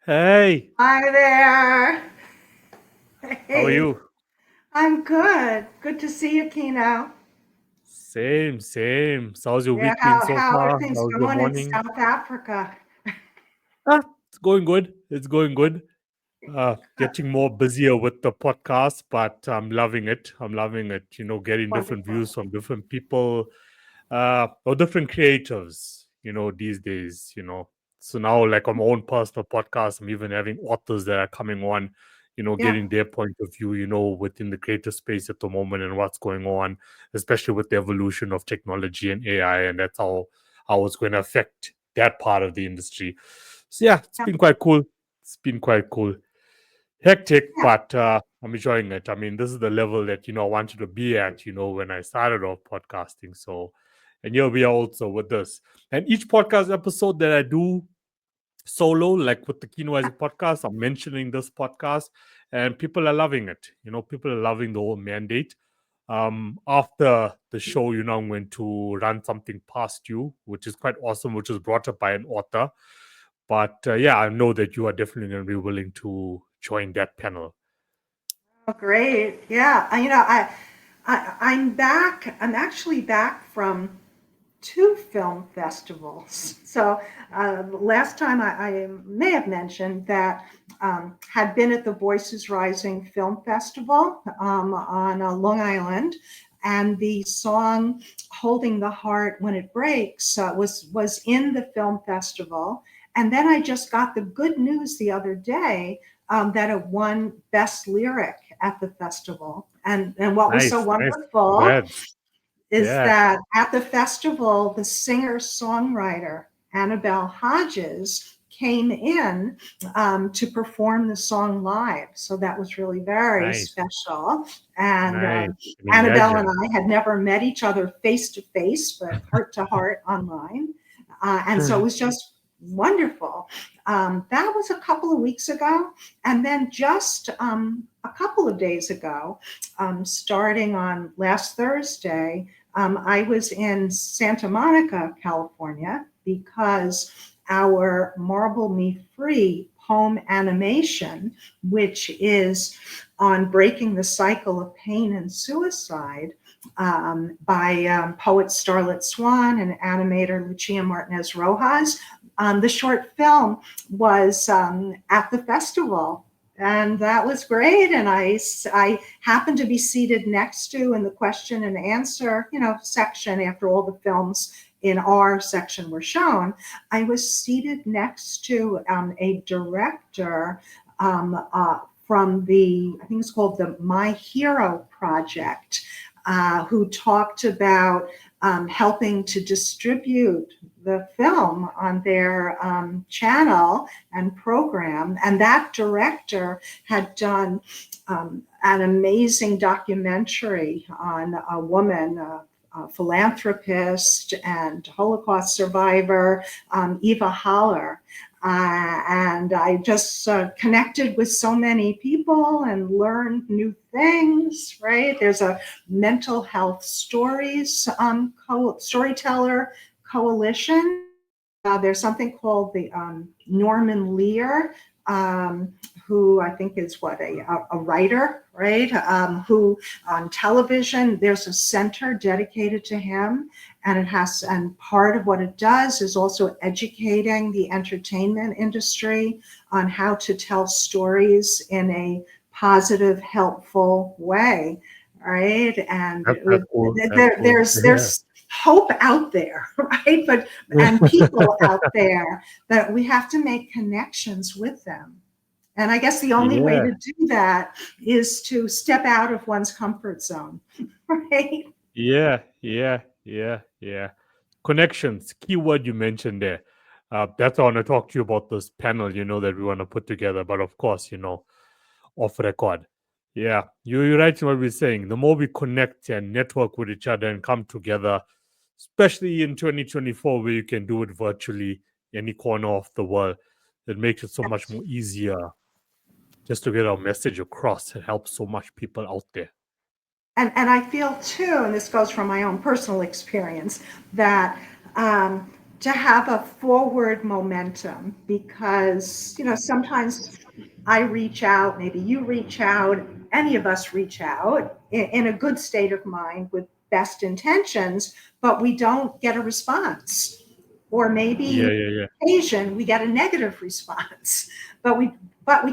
Hey, Hi there. how are Hey, you? I'm good. Good to see you, Kino. Same, same. So how's your Yeah, week been how so how are far? things How's your going in morning? South Africa? It's going good. It's going good. Getting more busier with the podcast, but I'm loving it. I'm loving it. Getting different Wonderful. views from different people, or different creatives, these days. So now, like on my own personal podcast, I'm even having authors that are coming on, Yeah, getting their point of view, within the creative space at the moment and what's going on, especially with the evolution of technology and AI, and that's how it's going to affect that part of the industry. So yeah, it's yeah, been quite cool. It's been quite cool. Hectic, yeah. but I'm enjoying it. I mean, this is the level that I wanted to be at, when I started off podcasting. So, and here we are also with this. And each podcast episode that I do solo, like with the Kinoise podcast, I'm mentioning this podcast, and people are loving it. People are loving the whole mandate. After the show, I'm going to run something past you, which is quite awesome, which is brought up by an author. But yeah, I know that you are definitely going to be willing to join that panel. Oh, great. Yeah, I'm back. I'm actually back from two film festivals. So last time I may have mentioned that had been at the Voices Rising Film Festival on Long Island, and the song "Holding the Heart When It Breaks" was in the film festival. And then I just got the good news the other day that it won Best Lyric at the festival. And what was so Nice, nice. wonderful Congrats. is Yeah. that at the festival, the singer songwriter Annabelle Hodges came in to perform the song live. So that was really very Nice. special. And Nice. I can Annabelle and imagine. I had never met each other face to face, but heart to heart online. And so it was just wonderful. That was a couple of weeks ago. And then just a couple of days ago, starting on last Thursday, I was in Santa Monica, California, because our Marble Me Free poem animation, which is on breaking the cycle of pain and suicide by poet Starlet Swan and animator Lucia Martinez Rojas. The short film was at the festival, and that was great. And I happened to be seated next to in the question and answer, section after all the films in our section were shown. I was seated next to a director from I think it's called the My Hero Project, who talked about helping to distribute the film on their channel and program. And that director had done an amazing documentary on a woman, a philanthropist and Holocaust survivor, Eva Haller. And I just connected with so many people and learned new things, right? There's a mental health stories storyteller coalition. There's something called the Norman Lear, who I think is a writer, right? Who on television, there's a center dedicated to him, and part of what it does is also educating the entertainment industry on how to tell stories in a positive, helpful way, right? And That's cool. That's there, cool. there's hope out there, right? But and people out there that we have to make connections with them. And I guess the only way Yeah. to do that is to step out of one's comfort zone, right? Yeah. Yeah. Yeah. Yeah. Connections. Keyword you mentioned there. That's why I want to talk to you about this panel, that we want to put together. But of course, off record. Yeah. You're right in what we're saying. The more we connect and network with each other and come together, especially in 2024, where you can do it virtually, any corner of the world, it makes it so much more easier just to get our message across. It helps so much people out there. And I feel too, and this goes from my own personal experience, that to have a forward momentum because, sometimes I reach out, maybe you reach out, any of us reach out in a good state of mind with best intentions, but we don't get a response. Or maybe Yeah, yeah, yeah. occasion we get a negative response, but we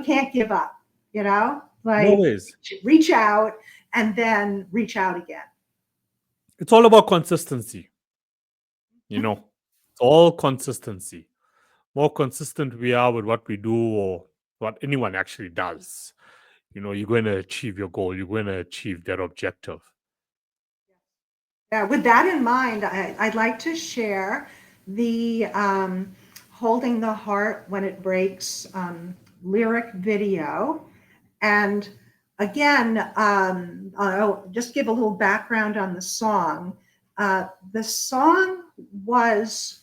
can't give up, No like ways. reach out and then reach out again. It's all about consistency. It's all consistency. More consistent we are with what we do or what anyone actually does, you're going to achieve your goal. You're going to achieve that objective. Yeah, with that in mind, I'd like to share the Holding the Heart When It Breaks lyric video. And again, I'll just give a little background on the song. The song was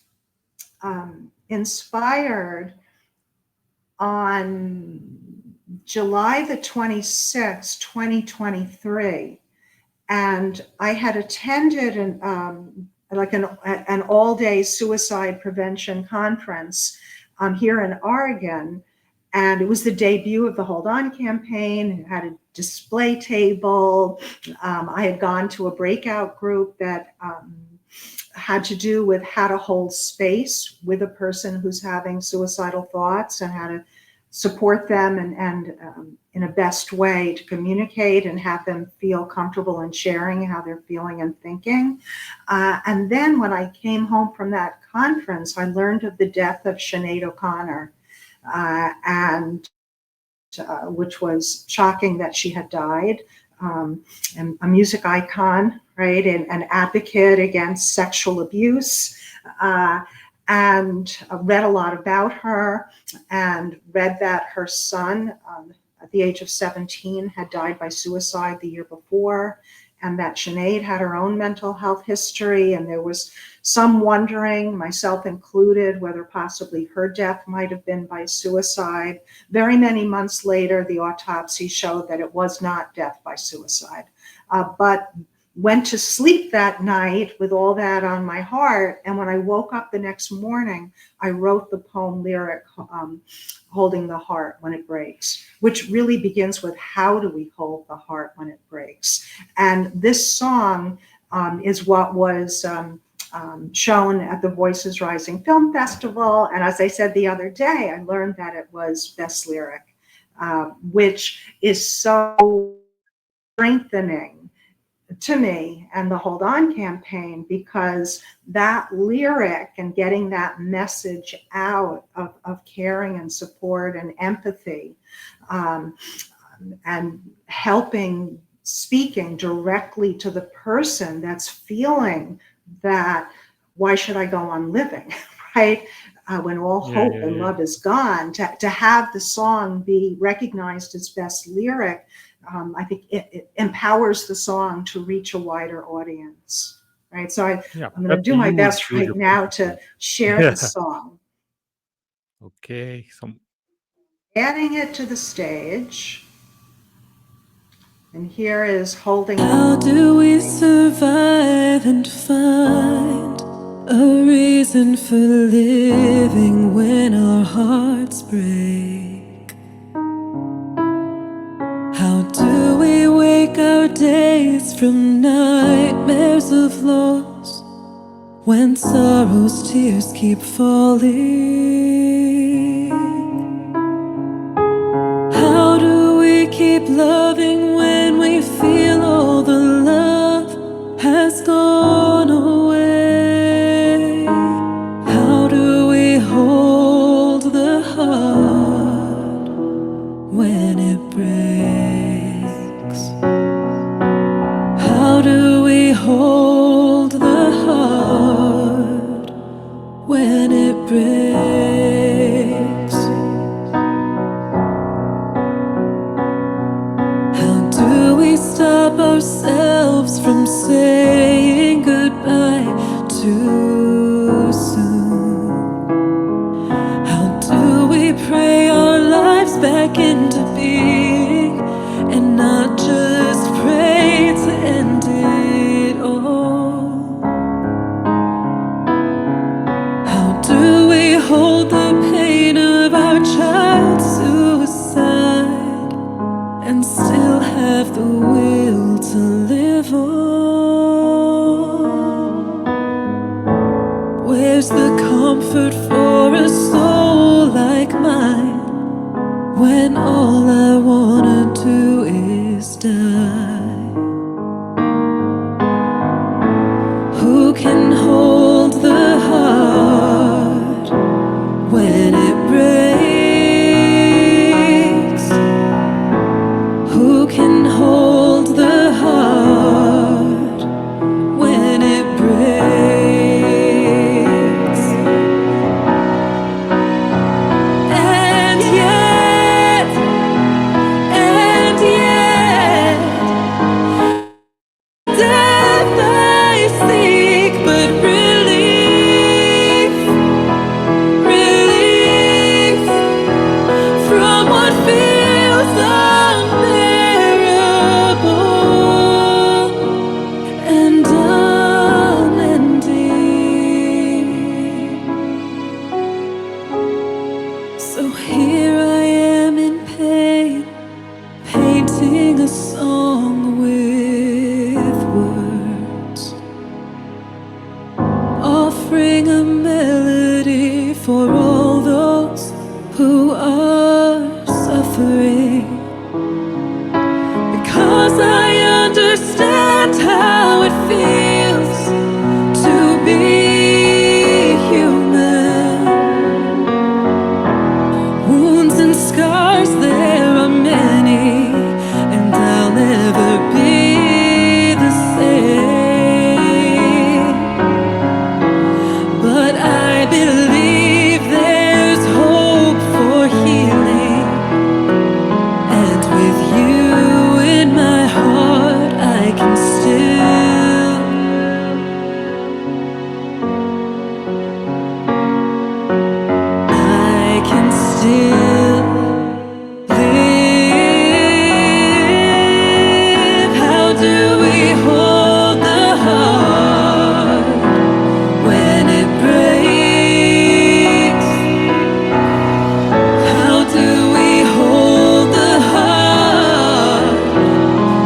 inspired on July the 26th, 2023. And I had attended an all-day suicide prevention conference here in Oregon. And it was the debut of the Hold On campaign. It had a display table. I had gone to a breakout group that had to do with how to hold space with a person who's having suicidal thoughts and how to support them and in a best way to communicate and have them feel comfortable in sharing how they're feeling and thinking. And then when I came home from that conference, I learned of the death of Sinead O'Connor, and which was shocking that she had died. And a music icon, right, and an advocate against sexual abuse. And read a lot about her and read that her son at the age of 17 had died by suicide the year before, and that Sinead had her own mental health history. And there was some wondering, myself included, whether possibly her death might have been by suicide. Very many months later, the autopsy showed that it was not death by suicide. But went to sleep that night with all that on my heart. And when I woke up the next morning, I wrote the poem lyric, Holding the Heart When It Breaks, which really begins with how do we hold the heart when it breaks? And this song is what was shown at the Voices Rising Film Festival. And as I said the other day, I learned that it was Best Lyric, which is so strengthening to me and the Hold On campaign, because that lyric and getting that message out of caring and support and empathy, and helping, speaking directly to the person that's feeling that, why should I go on living, right? When all hope and love is gone, to have the song be recognized as Best Lyric, I think it empowers the song to reach a wider audience, right? So I'm going to do my best right now to share the song. Okay. Adding it to the stage. And here is Holding. How do we survive and find a reason for living when our hearts break? How do we wake our days from nightmares of loss when sorrow's tears keep falling? How do we keep loving when we feel all the love has gone away? How do we hold the heart when it breaks? How do we hold the heart when it breaks? How do we stop ourselves from saying goodbye too soon? How do we pray our lives back into being and not just pray to end it all? How hold the pain of our child's suicide and still have the will to live on? Where's the comfort for a soul like mine when all I wanna do is die? Who can hold the heart when it breaks? Who can hold the heart when it breaks? And yet, death I seek, but relief from what feels unbearable and unending. So here I am in pain, painting a song with words, offering a melody for all those who are suffering, because I understand how it feels to be human. Wounds and scars, there are many, and I'll never be the same. But I believe there's hope for healing, and with you in my heart, I can still live. How do we hold the heart when it breaks? How do we hold the heart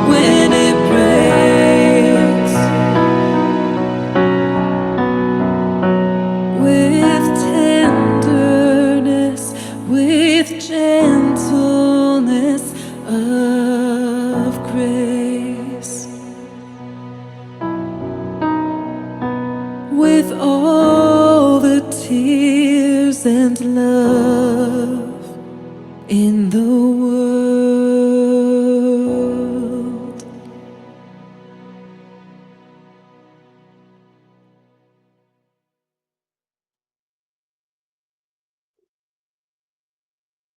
when it breaks? With tenderness, with gentleness of grace, with all the tears and love in the world.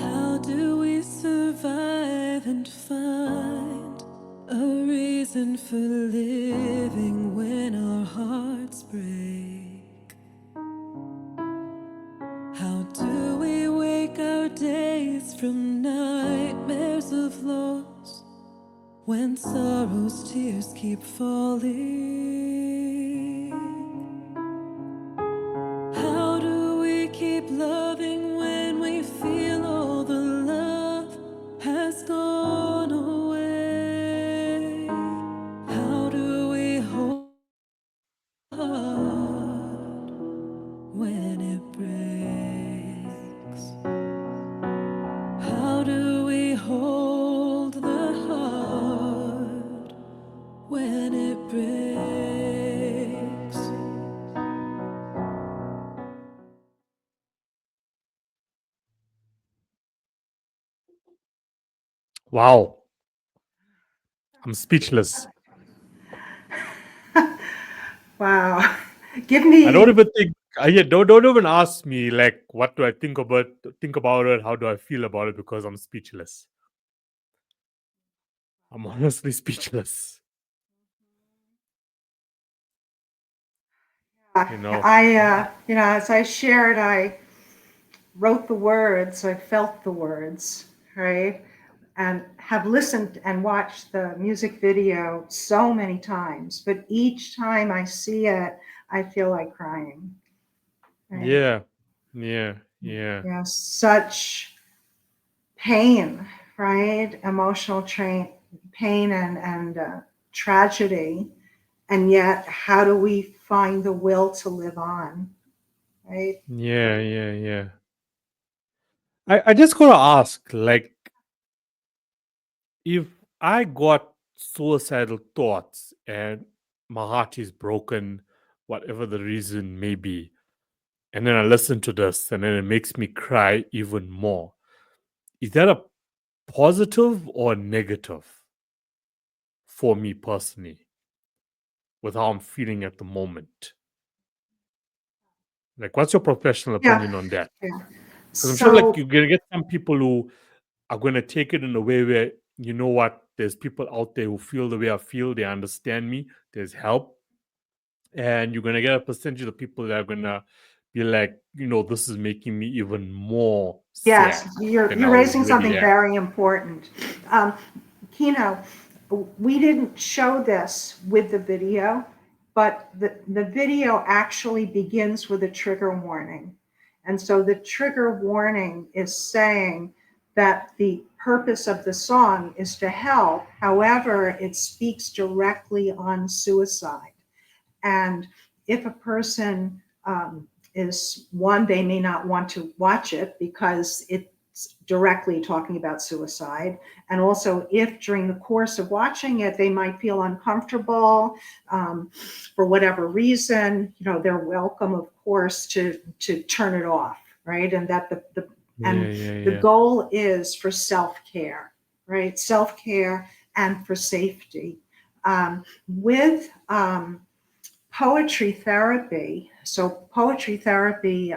How do we survive and find a reason for living when our hearts break? How do we wake our days from nightmares of loss when sorrow's tears keep falling? How do we keep loving when we feel all the love has gone away? How do we hold the heart when it breaks? How do we hold the heart when it breaks? Wow. I'm speechless. Wow. Give I don't me, even think. Yeah, don't even ask me like what do I think about it. How do I feel about it? Because I'm speechless. I'm honestly speechless. You know. as I shared, I wrote the words, I felt the words, right? And have listened and watched the music video so many times, but each time I see it, I feel like crying. Right? Yeah. Yeah. Yeah. Yes, such pain, right? Emotional pain and tragedy. And yet, how do we find the will to live on, right? Yeah. Yeah. Yeah. I just gotta ask, like, if I got suicidal thoughts and my heart is broken, whatever the reason may be, and then I listen to this and then it makes me cry even more, is that a positive or negative for me personally with how I'm feeling at the moment? Like, what's your professional Yeah, opinion on that? yeah. Because I'm sure, like, So you're gonna get some people who are gonna take it in a way where, you know what, there's people out there who feel the way I feel, they understand me, there's help, and you're gonna get a percentage of people that are gonna be like, this is making me even more yes, sad you're than I you're raising already something am. very important. Kino, we didn't show this with the video, but the video actually begins with a trigger warning. And so the trigger warning is saying that the purpose of the song is to help. However, it speaks directly on suicide. And if a person is one, they may not want to watch it because it's directly talking about suicide. And also, if during the course of watching it, they might feel uncomfortable for whatever reason, they're welcome, of course, to turn it off, right? And that Yeah, and yeah, the yeah. goal is for self-care, right? Self-care and for safety. With poetry therapy. So, poetry therapy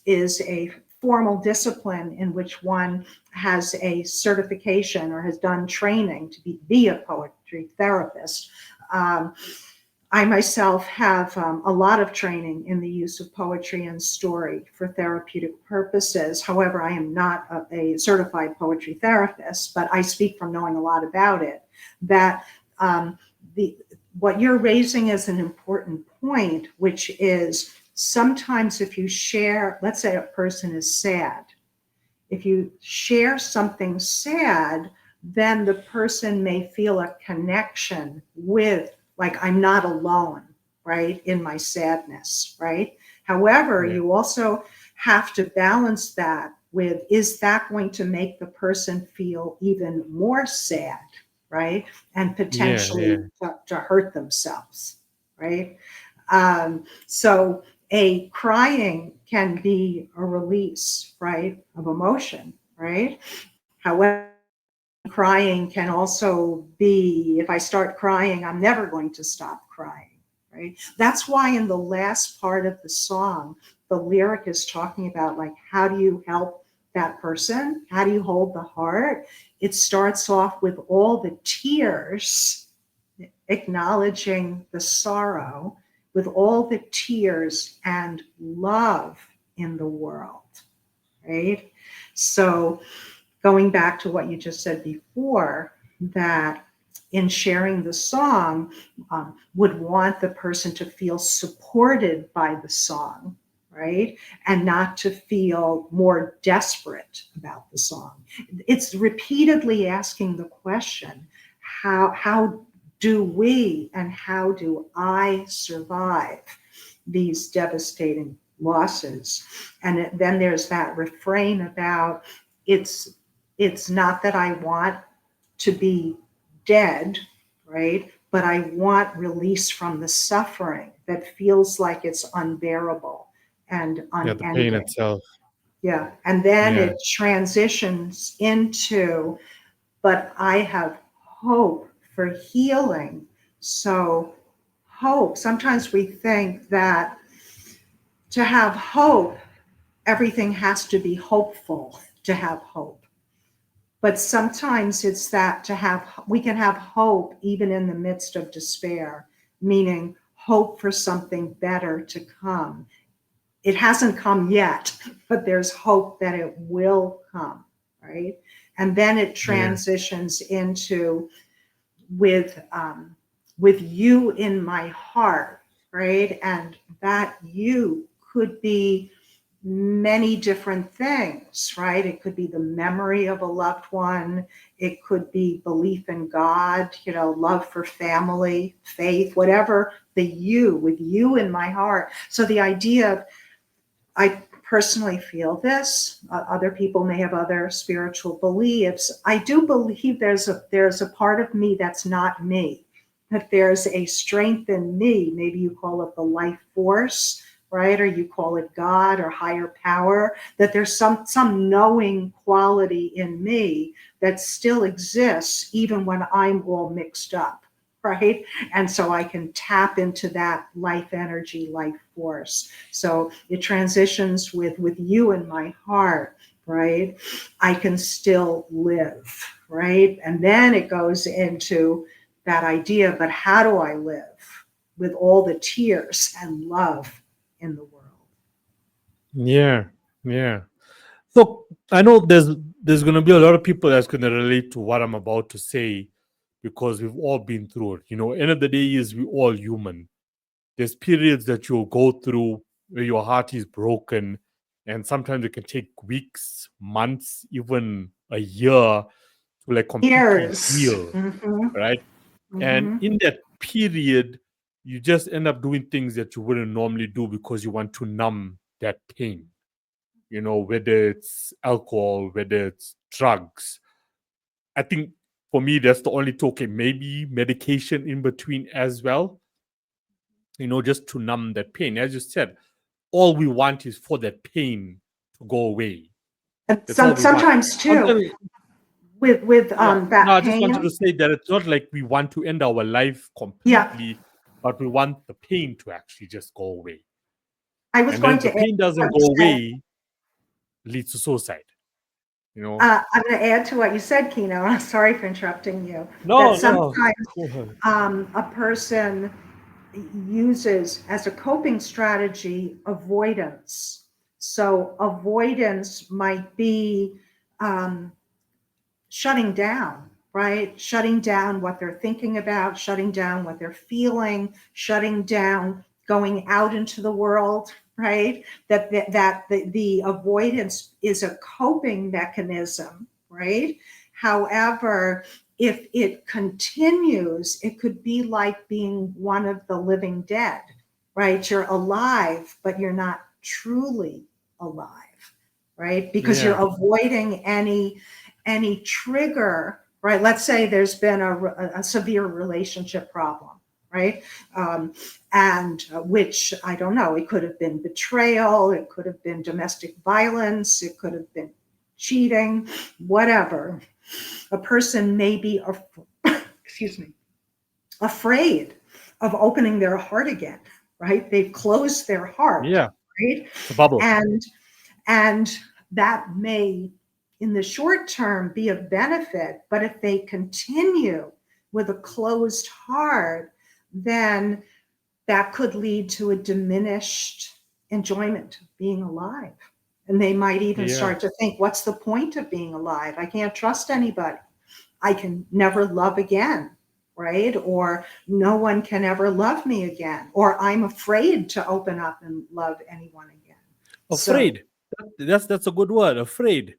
is a formal discipline in which one has a certification or has done training to be a poetry therapist. Um, I myself have a lot of training in the use of poetry and story for therapeutic purposes. However, I am not a certified poetry therapist, but I speak from knowing a lot about it. That the what you're raising is an important point, which is sometimes if you share, let's say a person is sad, if you share something sad, then the person may feel a connection with, like, I'm not alone, right, in my sadness, right? However, Yeah, you also have to balance that with, is that going to make the person feel even more sad, right? And yeah, yeah. potentially to hurt themselves, right? So a crying can be a release, right, of emotion, right? However, crying can also be, if I start crying, I'm never going to stop crying, right? That's why in the last part of the song, the lyric is talking about, like, how do you help that person? How do you hold the heart? It starts off with all the tears, acknowledging the sorrow, with all the tears and love in the world, right? So, going back to what you just said before, that in sharing the song, would want the person to feel supported by the song, right? And not to feel more desperate about the song. It's repeatedly asking the question, how do we and how do I survive these devastating losses? And then there's that refrain about, it's not that I want to be dead, right? But I want release from the suffering that feels like it's unbearable and Yeah, the pain unending. itself. Yeah. And then Yeah, it transitions into, but I have hope for healing. So, hope, sometimes we think that to have hope, everything has to be hopeful to have hope. But sometimes it's that we can have hope even in the midst of despair, meaning hope for something better to come. It hasn't come yet, but there's hope that it will come, right? And then it yeah, transitions into, with with you in my heart, right? And that you could be many different things, right? It could be the memory of a loved one. It could be belief in God, love for family, faith, whatever with you in my heart. So the idea of, I personally feel this. Other people may have other spiritual beliefs. I do believe there's a part of me that's not me, that there's a strength in me. Maybe you call it the life force, right? Or you call it God or higher power, that there's some knowing quality in me that still exists even when I'm all mixed up, right? And so I can tap into that life energy, life force. So it transitions with you in my heart, right? I can still live, right? And then it goes into that idea, but how do I live with all the tears and love in the world? Yeah, yeah. So I know there's gonna be a lot of people that's gonna relate to what I'm about to say because we've all been through it. End of the day is we all human. There's periods that you'll go through where your heart is broken, and sometimes it can take weeks, months, even a year to like completely Years. heal, right? And Mm-hmm. in that period, you just end up doing things that you wouldn't normally do because you want to numb that pain. Whether it's alcohol, whether it's drugs. I think for me, that's the only token. Maybe medication in between as well, just to numb that pain. As you said, all we want is for that pain to go away. And That's all we want. sometimes too, Sometimes, with yeah. No, that I just wanted to pain. say that it's not like we want to end our life Yeah, completely, but we want the pain to actually just go away. I was And going then the to add pain doesn't what go you said. away, leads to suicide. I'm going to add to what you said, Kino. I'm sorry for interrupting you. No, That sometimes Go ahead. a person uses as a coping strategy avoidance. So avoidance might be shutting down, right? Shutting down what they're thinking about, shutting down what they're feeling, shutting down going out into the world, right? That the avoidance is a coping mechanism, right? However, if it continues, it could be like being one of the living dead, right? You're alive, but you're not truly alive, right? Because Yeah. you're avoiding any trigger, right? Let's say there's been a severe relationship problem, right? And which, I don't know, it could have been betrayal, it could have been domestic violence, it could have been cheating, whatever. A person may be, excuse me, afraid of opening their heart again, right? They've closed their heart, Yeah. right? It's a bubble. And that may, in the short term, be of benefit, but if they continue with a closed heart, then that could lead to a diminished enjoyment of being alive. And they might even start to think, what's the point of being alive? I can't trust anybody. I can never love again, right? Or no one can ever love me again. Or I'm afraid to open up and love anyone again. Afraid. That's a good word. Afraid.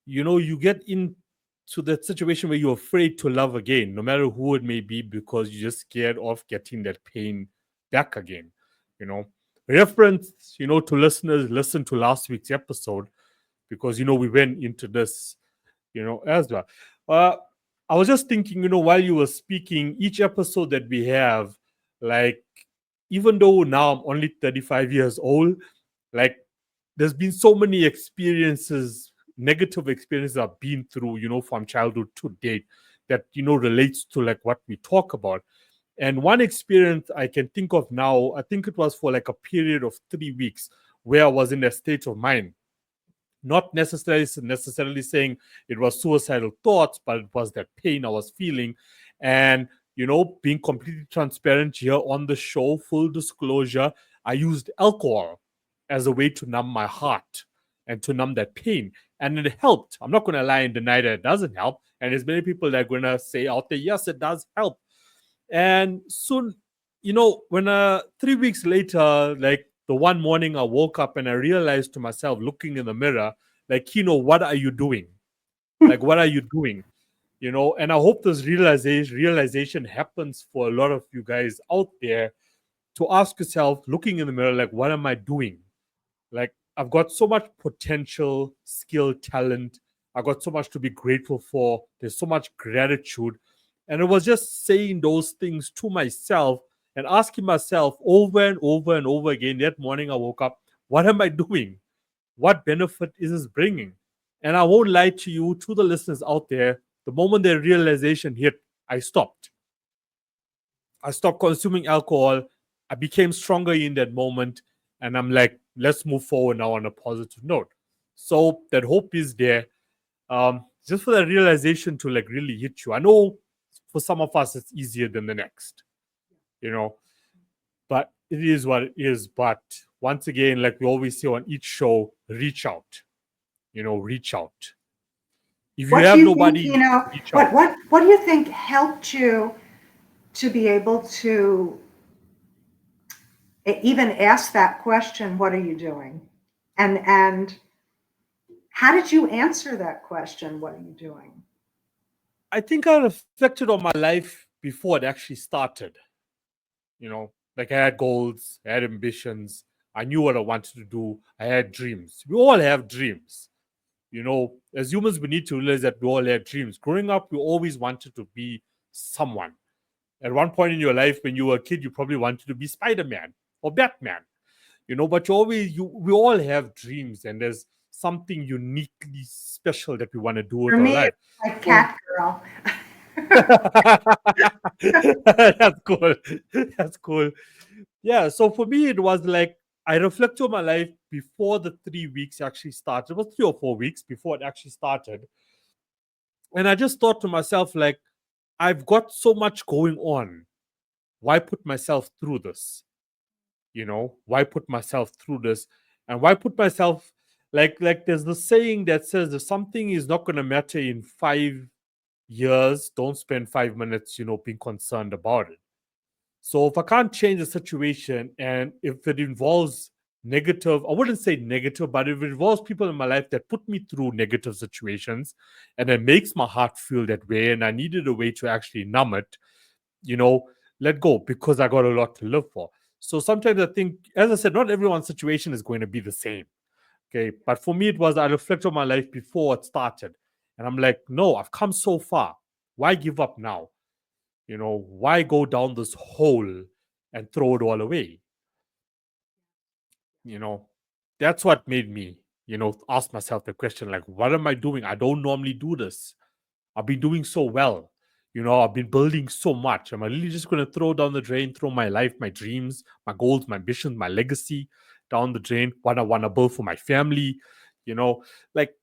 You get into that situation where you're afraid to love again, no matter who it may be, because you're just scared of getting that pain back again. Reference, to listeners, listen to last week's episode because we went into this, as well. I was just thinking, while you were speaking, each episode that we have, like, even though now I'm only 35 years old, like, there's been so many experiences, negative experiences I've been through, from childhood to date that, relates to like what we talk about. And one experience I can think of now, I think it was for like a period of 3 weeks where I was in a state of mind. Not necessarily saying it was suicidal thoughts, but it was that pain I was feeling. And, being completely transparent here on the show, full disclosure, I used alcohol as a way to numb my heart and to numb that pain. And it helped. I'm not going to lie and deny that it doesn't help. And there's many people that are going to say out there, yes, it does help. And soon, when 3 weeks later, like the one morning I woke up and I realized to myself, looking in the mirror, like, Kino, what are you doing? Like, what are you doing? And I hope this realization happens for a lot of you guys out there, to ask yourself, looking in the mirror, like, what am I doing? Like, I've got so much potential, skill, talent. I got so much to be grateful for. There's so much gratitude. And it was just saying those things to myself and asking myself over and over and over again. That morning I woke up, what am I doing? What benefit is this bringing? And I won't lie to you, to the listeners out there, the moment the realization hit, I stopped. I stopped consuming alcohol. I became stronger in that moment. And I'm like, let's move forward now on a positive note. So that hope is there. Just for that realization to like really hit you. I know for some of us it's easier than the next, but it is what it is. But once again, like we always say on each show, reach out. Reach out. If you What have do you nobody, think, reach out. what do you think helped you to be able to even ask that question, what are you doing? And how did you answer that question, what are you doing? I think I reflected on my life before it actually started. Like I had goals, I had ambitions, I knew what I wanted to do, I had dreams. We all have dreams. As humans, we need to realize that we all have dreams. Growing up, we always wanted to be someone. At one point in your life, when you were a kid, you probably wanted to be Spider-Man or Batman. But we all have dreams, and there's something uniquely special that we want to do with For our me, life. it's like Cat Girl. That's cool. That's cool. Yeah. So for me, it was like I reflect on my life before the 3 weeks actually started. It was 3 or 4 weeks before it actually started. And I just thought to myself, like, I've got so much going on. Why put myself through this? Why put myself through this? And why put myself like there's the saying that says if something is not going to matter in 5 years, don't spend 5 minutes, being concerned about it. So if I can't change the situation, and if it involves negative, I wouldn't say negative, but if it involves people in my life that put me through negative situations and it makes my heart feel that way, and I needed a way to actually numb it, let go, because I got a lot to live for. So sometimes I think, as I said, not everyone's situation is going to be the same. Okay. But for me, it was I reflect on my life before it started. And I'm like, no, I've come so far. Why give up now? Why go down this hole and throw it all away? That's what made me, ask myself the question, like, what am I doing? I don't normally do this. I've been doing so well. I've been building so much. Am I really just going to throw down the drain, throw my life, my dreams, my goals, my ambitions, my legacy down the drain? What I want to build for my family, like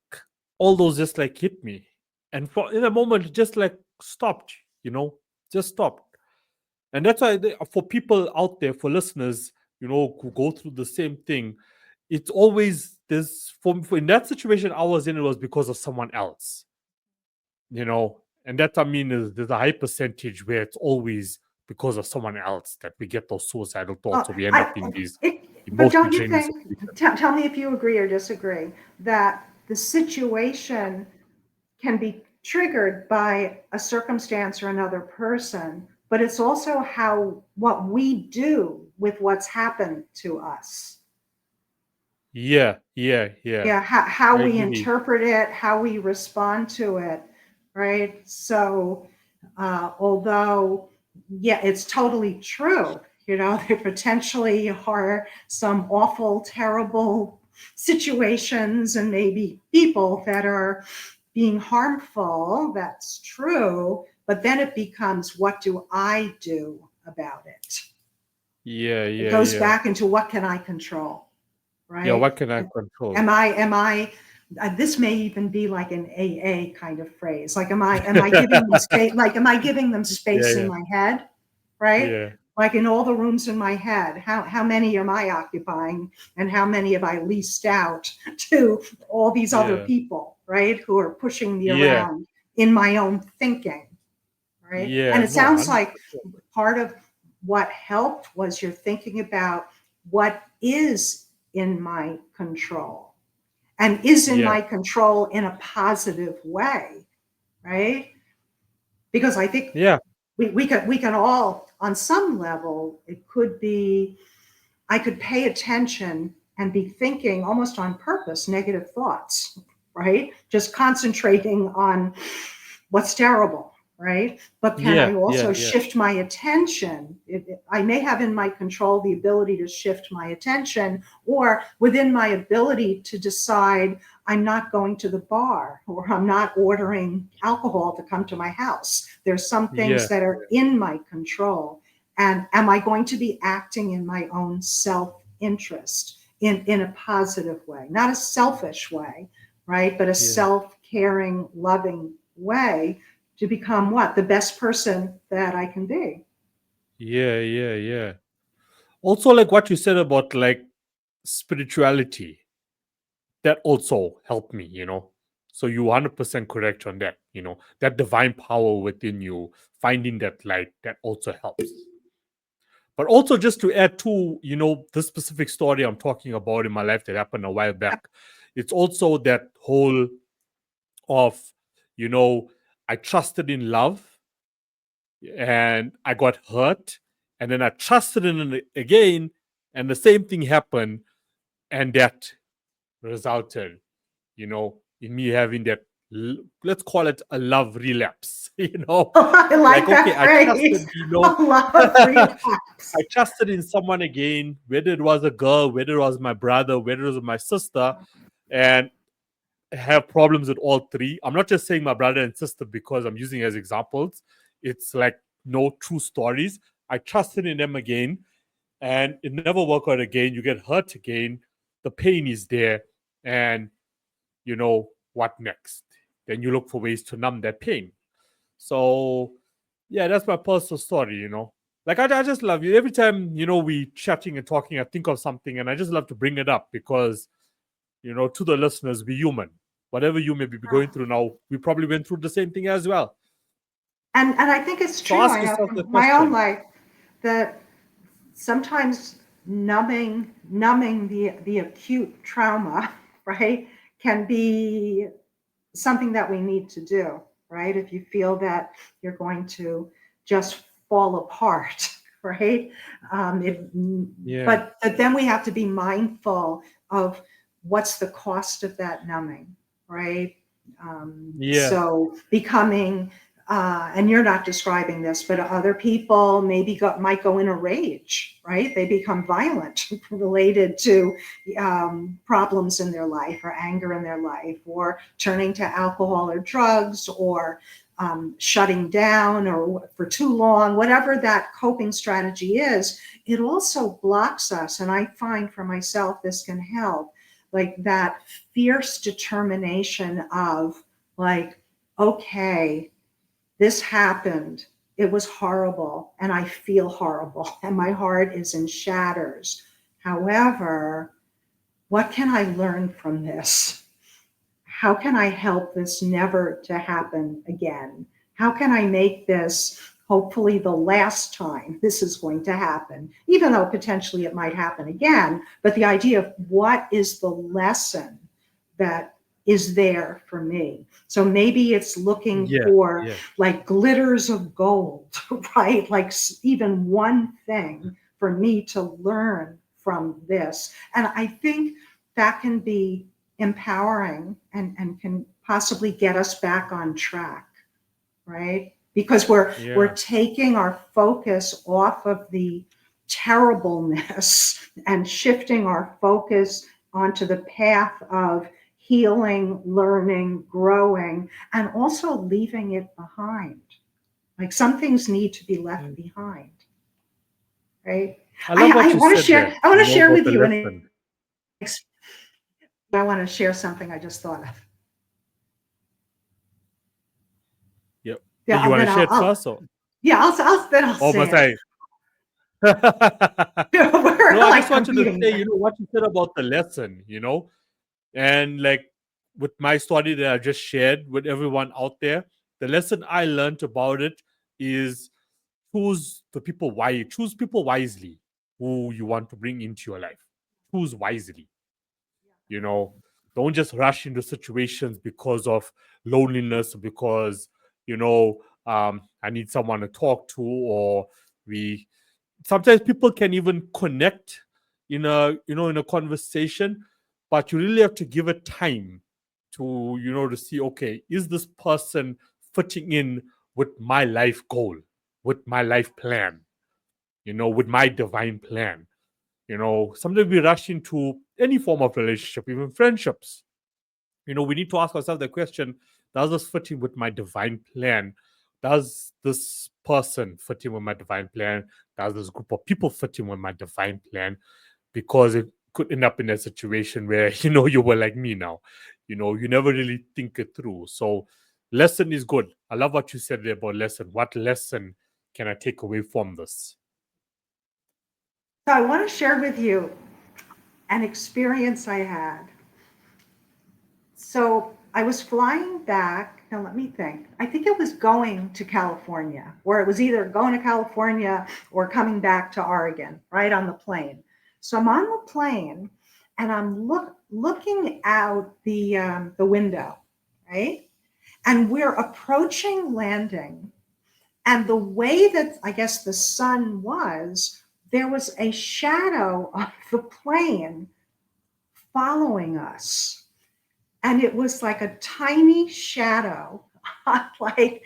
all those just like hit me. And in a moment, just like stopped, just stopped. And that's why for people out there, for listeners, who go through the same thing, it's always this, for in that situation I was in, it was because of someone else. And that, I mean, there's a high percentage where it's always because of someone else that we get those suicidal thoughts, or we end up in these But don't you emotionally think, tell me if you agree or disagree, that the situation can be triggered by a circumstance or another person, but it's also what we do with what's happened to us. Yeah. How I we agree. interpret it, how we respond to it, right? So, although, yeah, it's totally true. There potentially are some awful, terrible situations and maybe people that are being harmful. That's true. But then it becomes, what do I do about it? Yeah. It goes back into, what can I control? Right? Yeah, what can I control? Am I this may even be like an AA kind of phrase. Like, am I giving them space? Like, am I giving them space in my head? Right? Yeah. Like, in all the rooms in my head, how many am I occupying, and how many have I leased out to all these other people, right? Who are pushing me around in my own thinking, right? And it sounds like part of what helped was you're thinking about what is in my control and is in Yeah. my control in a positive way, right? Because I think Yeah. we can all, on some level, it could be, I could pay attention and be thinking almost on purpose negative thoughts, right? Just concentrating on what's terrible, right? But can Yeah. I also shift my attention? I may have in my control the ability to shift my attention, or within my ability to decide I'm not going to the bar, or I'm not ordering alcohol to come to my house. There's some things Yeah. that are in my control. And am I going to be acting in my own self-interest in a positive way, not a selfish way, right? But a self-caring, loving way to become what? The best person that I can be. Yeah. Also, like what you said about like spirituality, that also helped me, So you 100% correct on that, that divine power within you, finding that light, that also helps. But also just to add to, this specific story I'm talking about in my life that happened a while back, it's also that whole of, I trusted in love and I got hurt, and then I trusted in it again, and the same thing happened, and that resulted, in me having that, let's call it a love relapse, I like okay, that I phrase. trusted, A love relapse. I trusted in someone again, whether it was a girl, whether it was my brother, whether it was my sister, and have problems with all three. I'm not just saying my brother and sister because I'm using as examples. It's like no true stories. I trusted in them again, and it never worked out again. You get hurt again. The pain is there, and what next? Then you look for ways to numb that pain. So, yeah, that's my personal story. Like I just love you. Every time we chatting and talking, I think of something, and I just love to bring it up because to the listeners, be human. Whatever you may be going through now, we probably went through the same thing as well. And I think it's So true. ask I know yourself the from my own question. life that sometimes numbing the acute trauma, right, can be something that we need to do, right? If you feel that you're going to just fall apart, right? Yeah. But then we have to be mindful of what's the cost of that numbing, right? Yeah. So becoming, and you're not describing this, but other people maybe might go in a rage, right? They become violent related to problems in their life or anger in their life, or turning to alcohol or drugs, or shutting down or for too long, whatever that coping strategy is. It also blocks us. And I find for myself, this can help, like that fierce determination of like, okay, this happened. It was horrible, and I feel horrible, and my heart is in shatters. However, what can I learn from this? How can I help this never to happen again? How can I make this hopefully the last time this is going to happen, even though potentially it might happen again? But the idea of what is the lesson that is there for me. So maybe it's looking for like glitters of gold, right? Like even one thing for me to learn from this. And I think that can be empowering and can possibly get us back on track, right? Because we're taking our focus off of the terribleness and shifting our focus onto the path of healing, learning, growing, and also leaving it behind. Like some things need to be left behind, right? I love what you want to said share. there. I want to share About with the you, lesson. I want to share something I just thought of. Yep. Yeah, You want to then share it first, or? Yeah, I'll Oh, say must it. I? We're No, I like just want you to competing say, there. what you said about the lesson, and like with my story that I just shared with everyone out there, the lesson I learned about it is choose people wisely. who you want to bring into your life. Choose wisely. Don't just rush into situations because of loneliness, because I need someone to talk to, or we sometimes people can even connect in a conversation, but you really have to give it time to see, okay, is this person fitting in with my life goal, with my life plan, with my divine plan. Sometimes we rush into any form of relationship, even friendships. We need to ask ourselves the question: does this fit in with my divine plan? Does this person fit in with my divine plan? Does this group of people fit in with my divine plan? Because it could end up in a situation where you were like me now. You never really think it through. So lesson is good. I love what you said there about lesson. What lesson can I take away from this? So I want to share with you an experience I had. So I was flying back. Now let me think. I think it was going to California, or it was either going to California or coming back to Oregon, right on the plane. So I'm on the plane and I'm looking out the window, right? And we're approaching landing. And the way that I guess the sun was, there was a shadow of the plane following us. And it was like a tiny shadow, like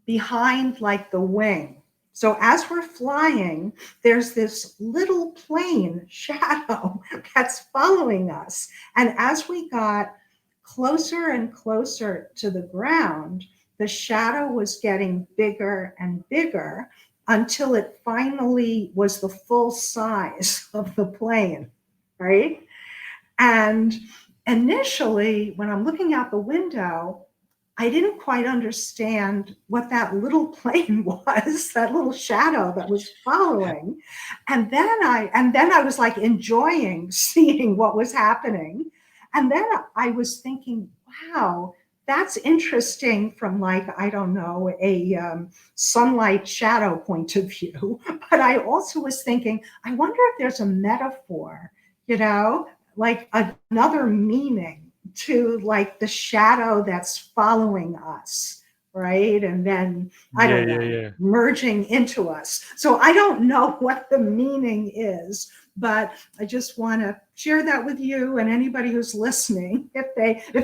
behind like the wing. So as we're flying, there's this little plane shadow that's following us. And as we got closer and closer to the ground, the shadow was getting bigger and bigger until it finally was the full size of the plane, right? And initially, when I'm looking out the window, I didn't quite understand what that little plane was, that little shadow that was following. And then I was like enjoying seeing what was happening. And then I was thinking, wow, that's interesting from like, I don't know, a sunlight shadow point of view. But I also was thinking, I wonder if there's a metaphor, like another meaning to like the shadow that's following us, right? And then I don't know, merging into us. So I don't know what the meaning is, but I just want to share that with you and anybody who's listening. If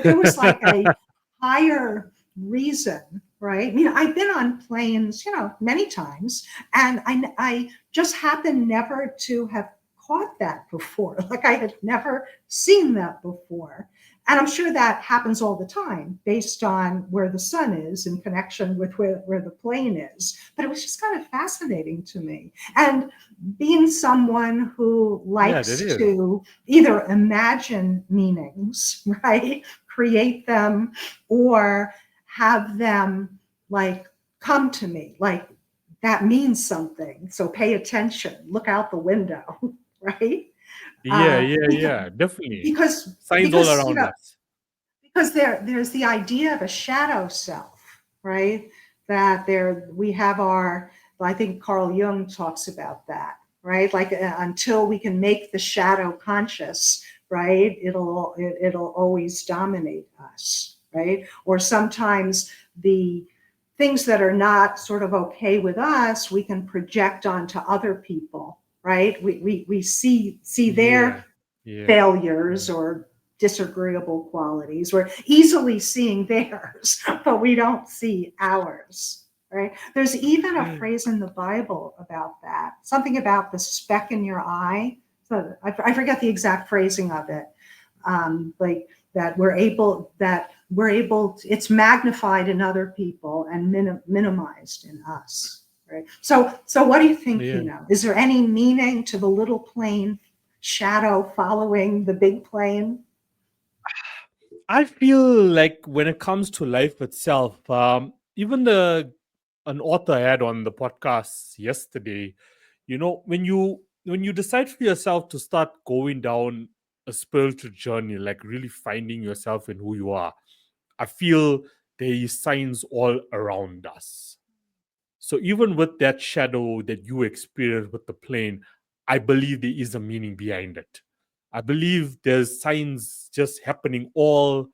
there was like a higher reason, right? I mean, I've been on planes, many times, and I just happen never to have caught that before. Like I had never seen that before. And I'm sure that happens all the time based on where the sun is in connection with where the plane is. But it was just kind of fascinating to me. And being someone who likes to either imagine meanings, right? Create them or have them like come to me, like that means something. So pay attention, look out the window, right? Yeah, definitely. Because signs all around us. Because there's the idea of a shadow self, right? That we have I think Carl Jung talks about that, right? Like until we can make the shadow conscious, right? It'll always dominate us, right? Or sometimes the things that are not sort of okay with us, we can project onto other people, right? We see their failures or disagreeable qualities. We're easily seeing theirs, but we don't see ours, right? There's even a phrase in the Bible about that, something about the speck in your eye. So I forget the exact phrasing of it. Like that we're able, it's magnified in other people and minimized in us, right? So what do you think, Kino? Is there any meaning to the little plane shadow following the big plane? I feel like when it comes to life itself, even an author I had on the podcast yesterday, when you decide for yourself to start going down a spiritual journey, like really finding yourself and who you are, I feel there is signs all around us. So even with that shadow that you experience with the plane, I believe there is a meaning behind it. I believe there's signs just happening all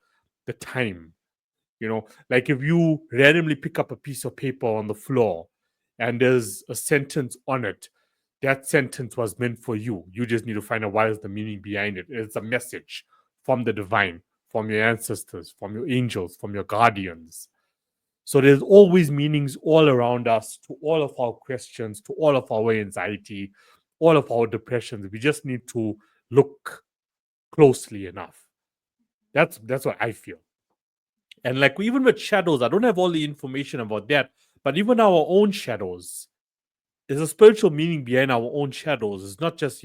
the time. Like if you randomly pick up a piece of paper on the floor and there's a sentence on it, that sentence was meant for you. You just need to find out what is the meaning behind it. It's a message from the divine, from your ancestors, from your angels, from your guardians. So there's always meanings all around us to all of our questions, to all of our anxiety, all of our depressions. We just need to look closely enough. That's what I feel. And like even with shadows, I don't have all the information about that, but even our own shadows, there's a spiritual meaning behind our own shadows. It's not just,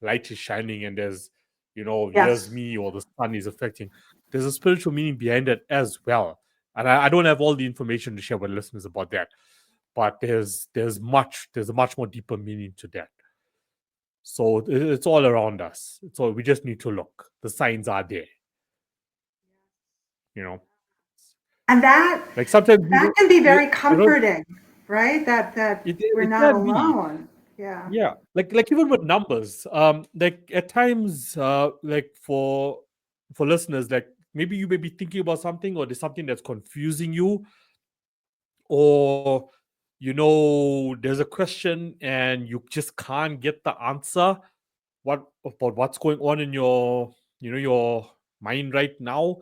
light is shining and there's, here's Yes. me or the sun is affecting. There's a spiritual meaning behind it as well. And I don't have all the information to share with listeners about that, but there's a much more deeper meaning to that. So it's all around us. So we just need to look. The signs are there. And that Like sometimes can be very comforting, right? That we're not can be. alone. Yeah. Like even with numbers, like at times, like for listeners, like maybe you may be thinking about something, or there's something that's confusing you, or there's a question and you just can't get the answer. What's going on in your your mind right now?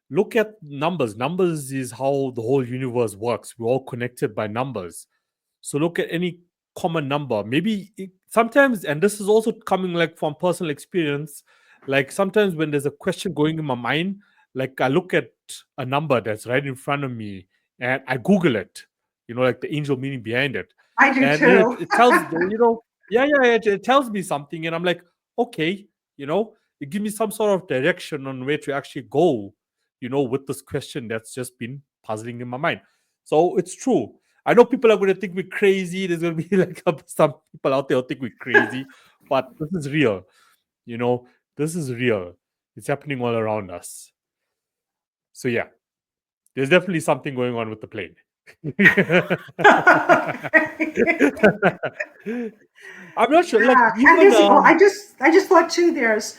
Look at numbers. Numbers is how the whole universe works. We're all connected by numbers. So look at any common number. Maybe sometimes, and this is also coming like from personal experience, like sometimes when there's a question going in my mind, like I look at a number that's right in front of me and I Google it, like the angel meaning behind it. I do And too. it tells, it tells me something. And I'm like, okay, it gives me some sort of direction on where to actually go, with this question that's just been puzzling in my mind. So it's true. I know people are going to think we're crazy. There's going to be like some people out there who think we're crazy, but this is real. This is real. It's happening all around us. So yeah, there's definitely something going on with the plane. I'm not sure. Like even, I just thought too. There's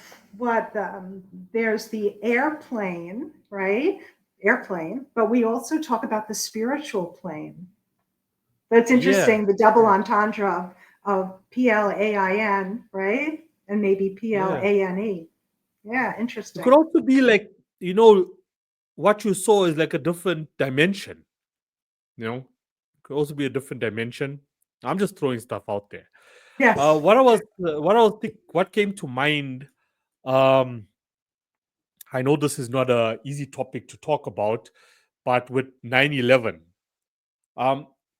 the airplane, right? Airplane, but we also talk about the spiritual plane. That's interesting. The double entendre of PLAIN, right? And maybe PLANE. Yeah, interesting. It could also be like, what you saw is like a different dimension. It could also be a different dimension. I'm just throwing stuff out there. Yes. What came to mind, I know this is not an easy topic to talk about, but with 9/11,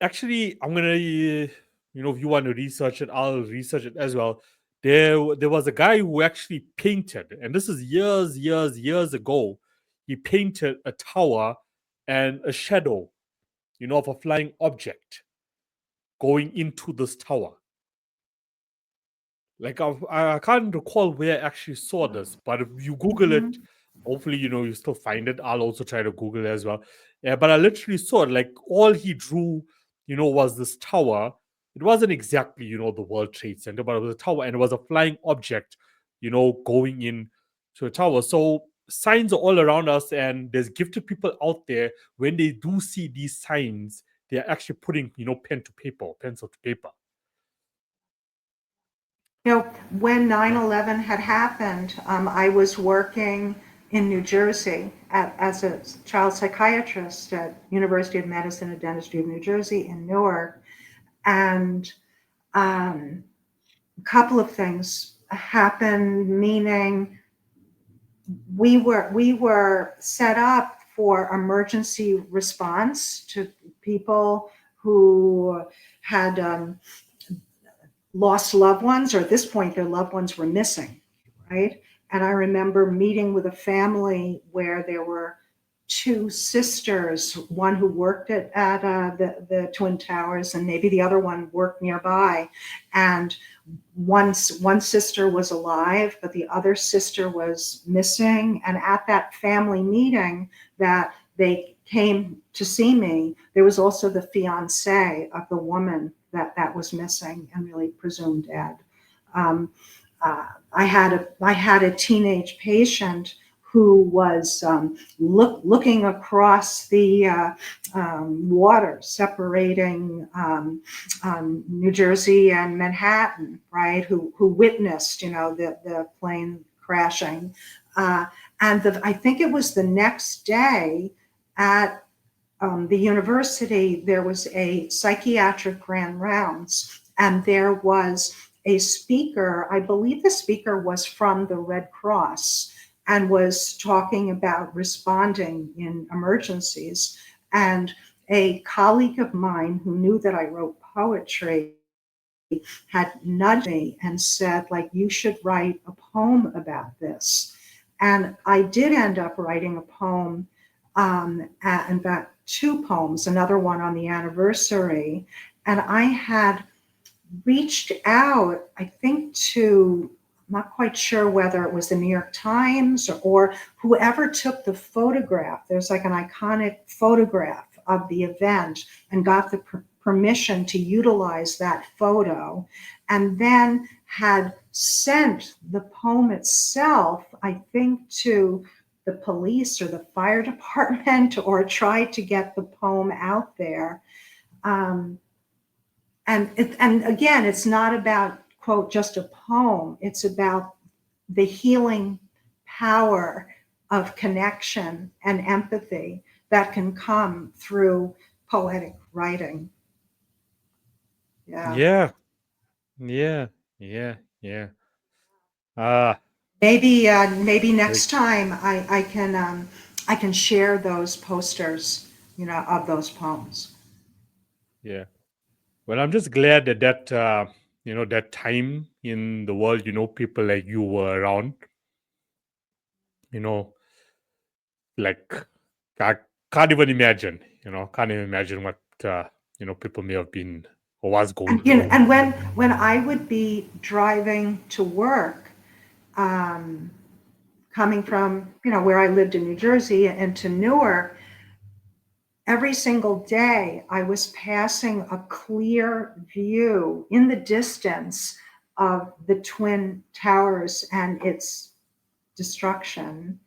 actually, I'm gonna, if you want to research it, I'll research it as well. There was a guy who actually painted, and this is years ago. He painted a tower and a shadow, of a flying object going into this tower. Like I can't recall where I actually saw this, but if you Google it, hopefully you still find it. I'll also try to Google it as well. Yeah, but I literally saw it. Like all he drew, was this tower. It wasn't exactly the World Trade Center, but it was a tower, and it was a flying object, going in to a tower. So signs are all around us, and there's gifted people out there. When they do see these signs, they're actually putting pencil to paper. When 9/11 had happened, I was working in New Jersey as a child psychiatrist at University of Medicine and Dentistry of New Jersey in Newark. And a couple of things happened, meaning we were set up for emergency response to people who had lost loved ones, or at this point their loved ones were missing, right? And I remember meeting with a family where there were two sisters, one who worked at the Twin Towers, and maybe the other one worked nearby. And one sister was alive, but the other sister was missing. And at that family meeting that they came to see me, there was also the fiance of the woman that was missing and really presumed dead. I had a teenage patient who was looking across the water separating New Jersey and Manhattan, right? Who witnessed, the plane crashing, and I think it was the next day at the university, there was a psychiatric grand rounds, and there was a speaker. I believe the speaker was from the Red Cross and was talking about responding in emergencies. And a colleague of mine who knew that I wrote poetry had nudged me and said, like, you should write a poem about this. And I did end up writing a poem, in fact, 2 poems, another one on the anniversary. And I had reached out, I think, to, I'm not quite sure whether it was the New York Times or whoever took the photograph. There's like an iconic photograph of the event, and got the permission to utilize that photo, and then had sent the poem itself, I think, to the police or the fire department, or tried to get the poem out there. And again, it's not about, quote, just a poem. It's about the healing power of connection and empathy that can come through poetic writing. Yeah. Maybe next time I can share those posters, of those poems. Yeah. Well, I'm just glad that that time in the world, people like you were around. Like, I can't even imagine. Can't even imagine what people may have been or was going And through. and when I would be driving to work, coming from where I lived in New Jersey and to Newark, every single day I was passing a clear view in the distance of the Twin Towers and its destruction,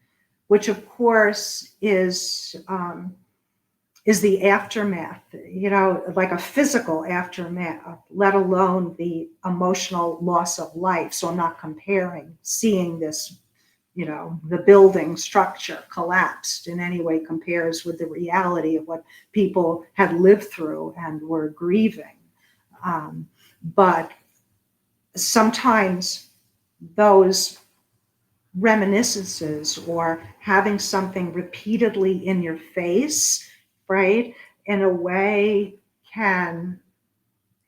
which of course is the aftermath, like a physical aftermath, let alone the emotional loss of life. So I'm not comparing seeing this, the building structure collapsed in any way compares with the reality of what people had lived through and were grieving. But sometimes those reminiscences or having something repeatedly in your face, right, in a way can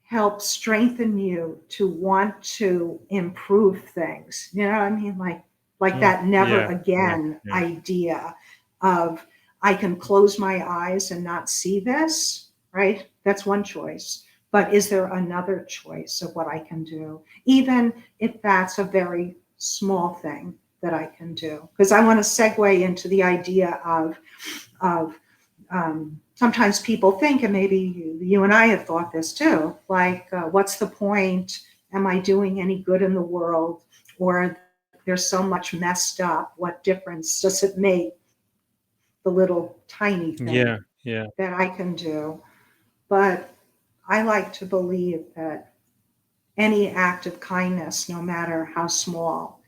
help strengthen you to want to improve things. You know what I mean? Like that never again idea of, I can close my eyes and not see this, right? That's one choice. But is there another choice of what I can do? Even if that's a very small thing that I can do. Because I want to segue into the idea of sometimes people think, and maybe you and I have thought this too, like, what's the point? Am I doing any good in the world? Or there's so much messed up. What difference does it make, the little tiny thing that I can do? But I like to believe that any act of kindness, no matter how small,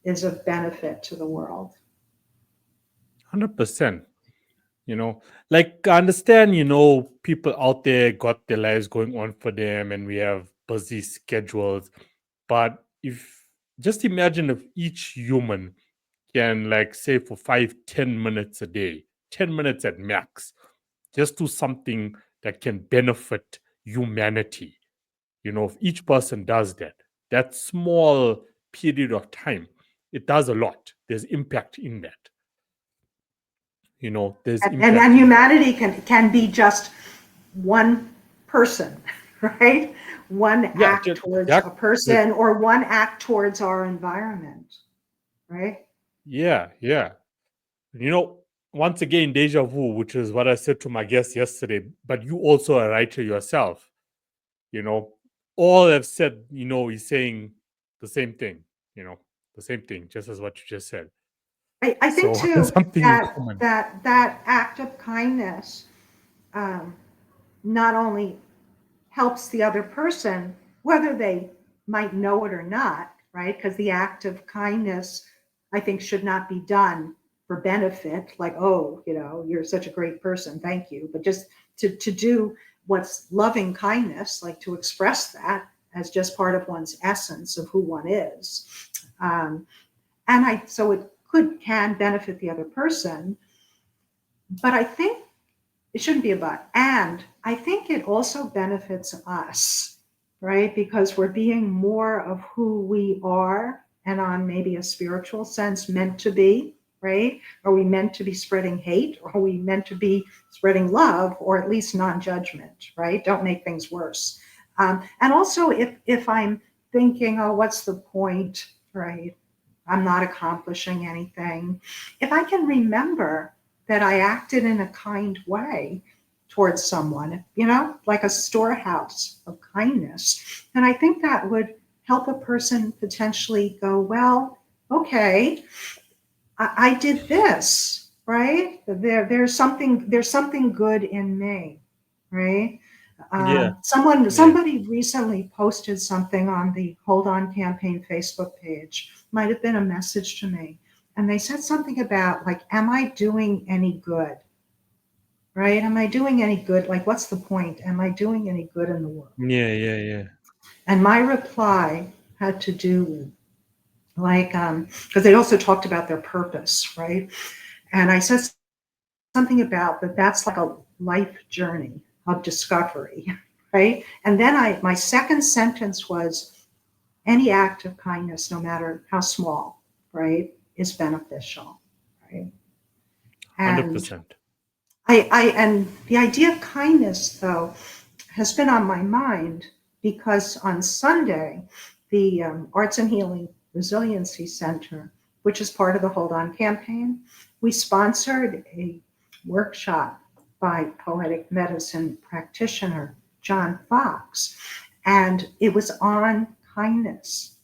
is of benefit to the world. 100%. Like, I understand, people out there got their lives going on for them and we have busy schedules. But just imagine if each human can, like, say, for 5-10 minutes a day, 10 minutes at max, just do something that can benefit humanity. If each person does that small period of time, it does a lot. There's impact in that. There's impact. And humanity can be just one person, right? One act towards a person, or one act towards our environment, right? Yeah. once again, deja vu, which is what I said to my guest yesterday, but you also a writer yourself, all have said, he's saying the same thing, the same thing, just as what you just said. I think So too something in common. that act of kindness not only helps the other person, whether they might know it or not, right? Because the act of kindness, I think, should not be done for benefit, like, oh, you're such a great person, thank you. But just to do what's loving kindness, like to express that as just part of one's essence of who one is. So it can benefit the other person. But I think it shouldn't be a but. And I think it also benefits us, right? Because we're being more of who we are and on maybe a spiritual sense meant to be, right? Are we meant to be spreading hate? Or are we meant to be spreading love, or at least non-judgment, right? Don't make things worse. And also if I'm thinking, oh, what's the point, right? I'm not accomplishing anything. If I can remember that I acted in a kind way towards someone, like a storehouse of kindness, then I think that would help a person potentially go, well, okay, I did this, right? There's something good in me, right? Yeah. Somebody recently posted something on the Hold On Campaign Facebook page. Might have been a message to me. And they said something about, like, am I doing any good? Right? Am I doing any good? Like, what's the point? Am I doing any good in the world? Yeah. And my reply had to do with, like, because they also talked about their purpose, right? And I said something about that's like a life journey of discovery, right? And then my second sentence was, any act of kindness, no matter how small, right, is beneficial, right? And 100%. and the idea of kindness, though, has been on my mind because on Sunday, the Arts and Healing Resiliency Center, which is part of the Hold On campaign, we sponsored a workshop by poetic medicine practitioner John Fox, and it was on kindness,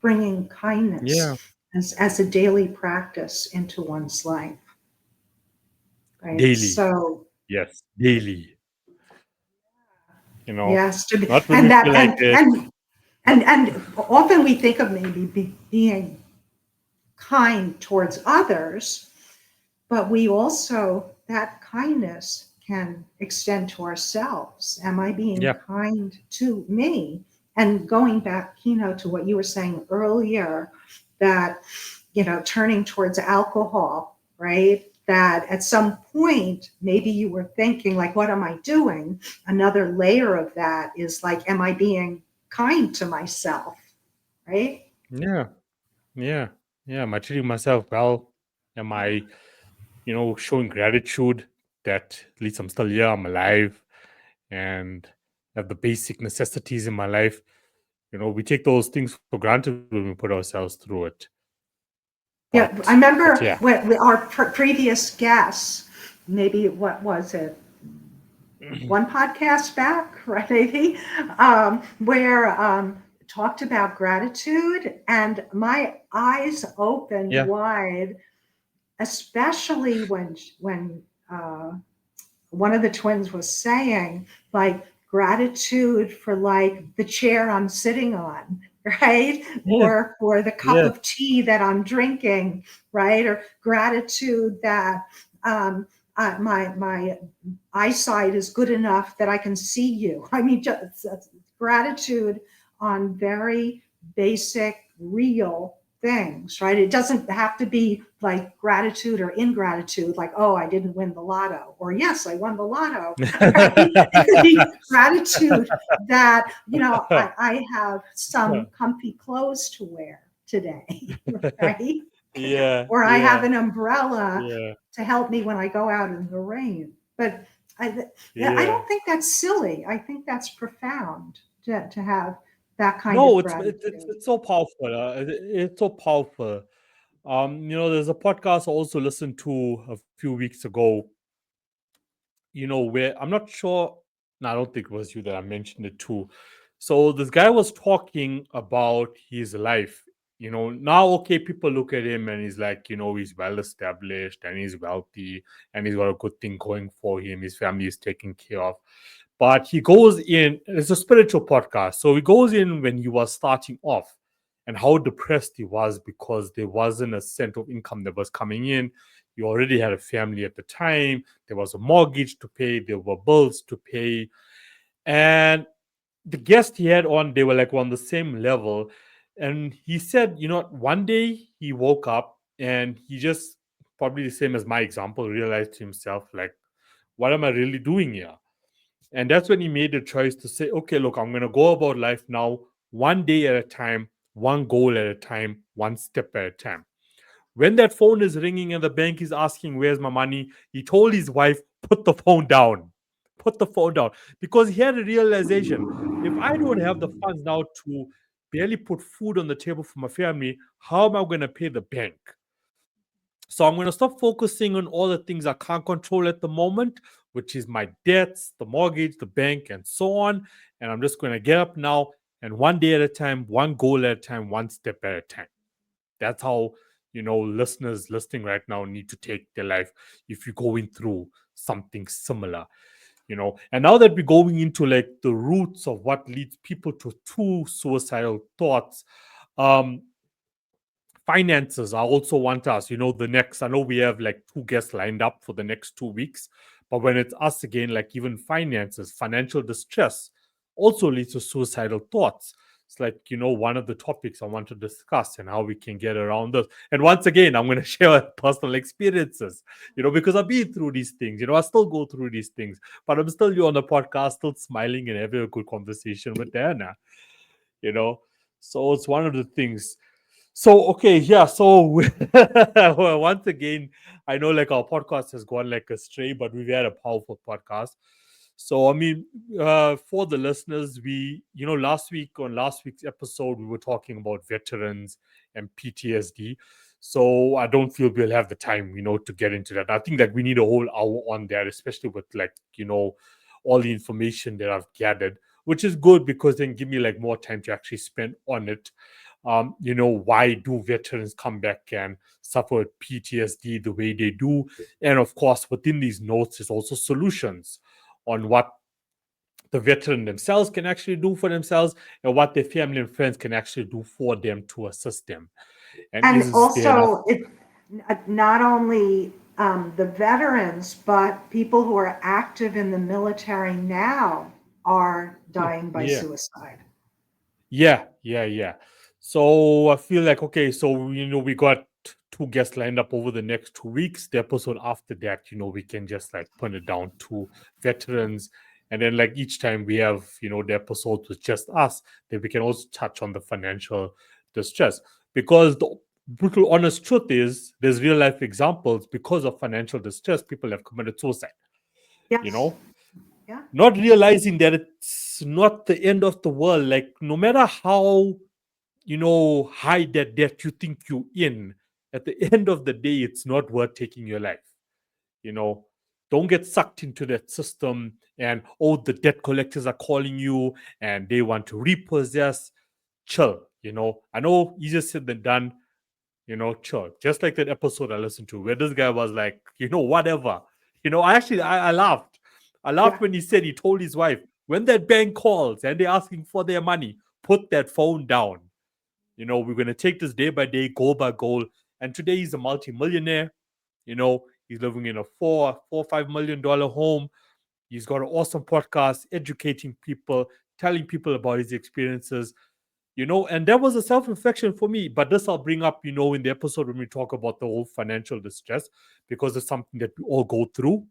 bringing kindness as a daily practice into one's life. Right? Daily. So yes, daily. Yes, not when you feel like it. And often we think of maybe being kind towards others, but we also, that kindness can extend to ourselves. Am I being kind to me? And going back, to what you were saying earlier, that, turning towards alcohol, right? That at some point, maybe you were thinking, like, what am I doing? Another layer of that is like, am I being kind to myself, right? Yeah. Am I treating myself well? Am I, showing gratitude that at least I'm still here, I'm alive, and have the basic necessities in my life? We take those things for granted when we put ourselves through it. But, I remember when our previous guests, maybe what was it, one podcast back, right, maybe, where talked about gratitude, and my eyes opened wide, especially when one of the twins was saying, like, gratitude for, like, the chair I'm sitting on, right? Or for the cup of tea that I'm drinking, right? Or gratitude that my eyesight is good enough that I can see you. I mean, just gratitude on very basic, real things, right? It doesn't have to be like gratitude or ingratitude, like, oh, I didn't win the lotto, or yes, I won the lotto. Right? It could be gratitude that, I have some comfy clothes to wear today, right? Or I have an umbrella to help me when I go out in the rain. But I don't think that's silly. I think that's profound to have that kind of gratitude. It's so powerful. It's so powerful. There's a podcast I also listened to a few weeks ago, where I'm not sure. No, I don't think it was you that I mentioned it to. So this guy was talking about his life. Now, okay, people look at him and he's like, he's well established and he's wealthy and he's got a good thing going for him. His family is taken care of. But he goes in, it's a spiritual podcast. So he goes in when he was starting off and how depressed he was because there wasn't a cent of income that was coming in. You already had a family at the time. There was a mortgage to pay. There were bills to pay. And the guest he had on, they were like on the same level. And he said, one day he woke up and he just, probably the same as my example, realized to himself, like, what am I really doing here? And that's when he made the choice to say, okay, look, I'm going to go about life now, one day at a time, one goal at a time, one step at a time. When that phone is ringing and the bank is asking, where's my money? He told his wife, put the phone down. Put the phone down. Because he had a realization. If I don't have the funds now to barely put food on the table for my family, how am I going to pay the bank? So I'm going to stop focusing on all the things I can't control at the moment, which is my debts, the mortgage, the bank, and so on. And I'm just going to get up now and one day at a time, one goal at a time, one step at a time. That's how, listeners listening right now need to take their life if you're going through something similar. And now that we're going into like the roots of what leads people to suicidal thoughts, finances, I also want us, the next, I know we have like 2 guests lined up for the next 2 weeks, but when it's us again, like even finances, financial distress also leads to suicidal thoughts. It's like, one of the topics I want to discuss and how we can get around this. And once again, I'm going to share personal experiences, because I've been through these things, I still go through these things, but I'm still here on the podcast, still smiling and having a good conversation with Diana, so it's one of the things. So okay, yeah. So well, once again, I know like our podcast has gone like astray, but we've had a powerful podcast. So I mean, for the listeners, we last week's episode we were talking about veterans and PTSD. So I don't feel we'll have the time, to get into that. I think that we need a whole hour on that, especially with like all the information that I've gathered, which is good because then give me like more time to actually spend on it. Why do veterans come back and suffer PTSD the way they do? And of course, within these notes is also solutions on what the veteran themselves can actually do for themselves and what their family and friends can actually do for them to assist them. And And is there enough? also, it not only the veterans, but people who are active in the military now are dying by Yeah. suicide. Yeah. So I feel like, okay, so, we got 2 guests lined up over the next 2 weeks. The episode after that, we can just like put it down to veterans. And then like each time we have, the episode with just us, then we can also touch on the financial distress. Because the brutal honest truth is there's real life examples because of financial distress, people have committed suicide, Yes. Yeah. not realizing that it's not the end of the world. Like no matter how high that debt you think you're in, at the end of the day, it's not worth taking your life. Don't get sucked into that system and the debt collectors are calling you and they want to repossess. Chill. I know easier said than done. Chill. Just like that episode I listened to where this guy was like, whatever. I laughed. I laughed Yeah. when he said he told his wife, when that bank calls and they're asking for their money, put that phone down. We're going to take this day by day, goal by goal. And today he's a multi-millionaire. He's living in a $4-5 million home. He's got an awesome podcast, educating people, telling people about his experiences. And that was a self-reflection for me. But this I'll bring up, in the episode when we talk about the whole financial distress, because it's something that we all go through.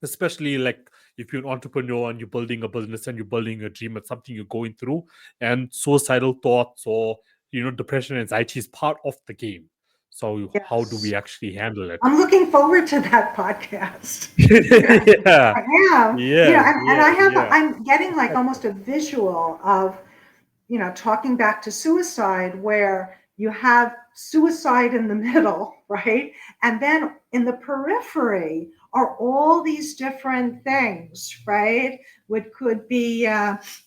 Especially like if you're an entrepreneur and you're building a business and you're building a dream, it's something you're going through. And suicidal thoughts or depression and anxiety is part of the game. So how do Yes. we actually handle it? I'm looking forward to that podcast. Yeah. I am. Yeah. And I have, Yeah. I'm getting like almost a visual of, talking back to suicide where you have suicide in the middle, right? And then in the periphery are all these different things, right? What could be,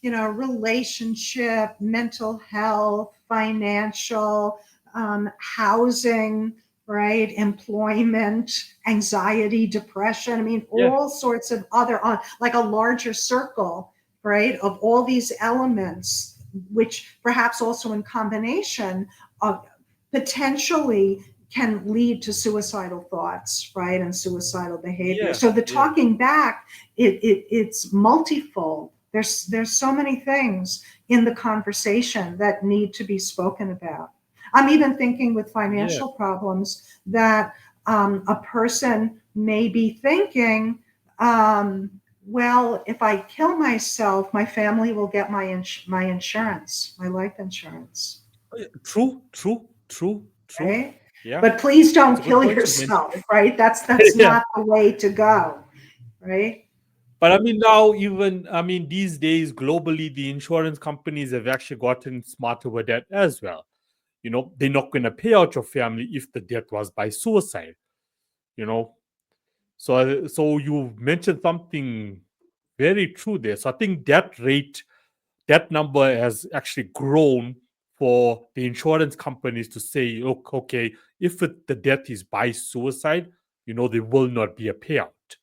relationship, mental health, financial, housing, right? Employment, anxiety, depression. I mean, Yeah. all sorts of other, like a larger circle, right? Of all these elements, which perhaps also in combination of potentially can lead to suicidal thoughts, right? And suicidal behavior. Yeah. So the Yeah. talking back, it's multifold. There's so many things in the conversation that need to be spoken about. I'm even thinking with Yeah. financial problems that a person may be thinking, well, if I kill myself, my family will get my insurance, my life insurance, True. True. True. True. right? Yeah. But please It's don't a good kill point you mentioned. yourself, right? That's Yeah. not the way to go, right? But I mean, now, even, I mean, these days, globally, the insurance companies have actually gotten smarter with that as well. They're not going to pay out your family if the death was by suicide, you know. So you mentioned something very true there. So I think that number has actually grown for the insurance companies to say, look, okay, if the death is by suicide, there will not be a payout.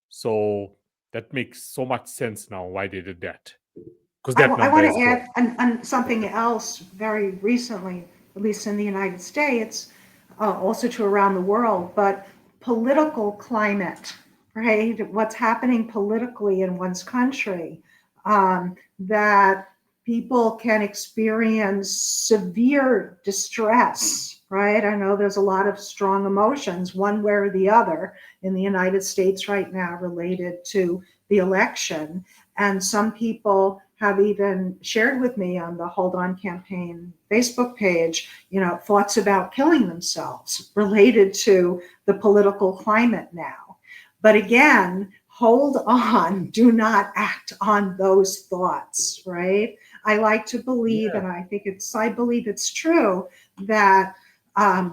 So that makes so much sense now why they did that, because that I number want has to grown. add something else very recently, at least in the United States, also to around the world, but political climate, right? What's happening politically in one's country, that people can experience severe distress, right? I know there's a lot of strong emotions, one way or the other, in the United States right now related to the election. And some people have even shared with me on the Hold On campaign Facebook page, thoughts about killing themselves related to the political climate now. But again, hold on, do not act on those thoughts, right? I like to believe, Yeah. and I believe it's true that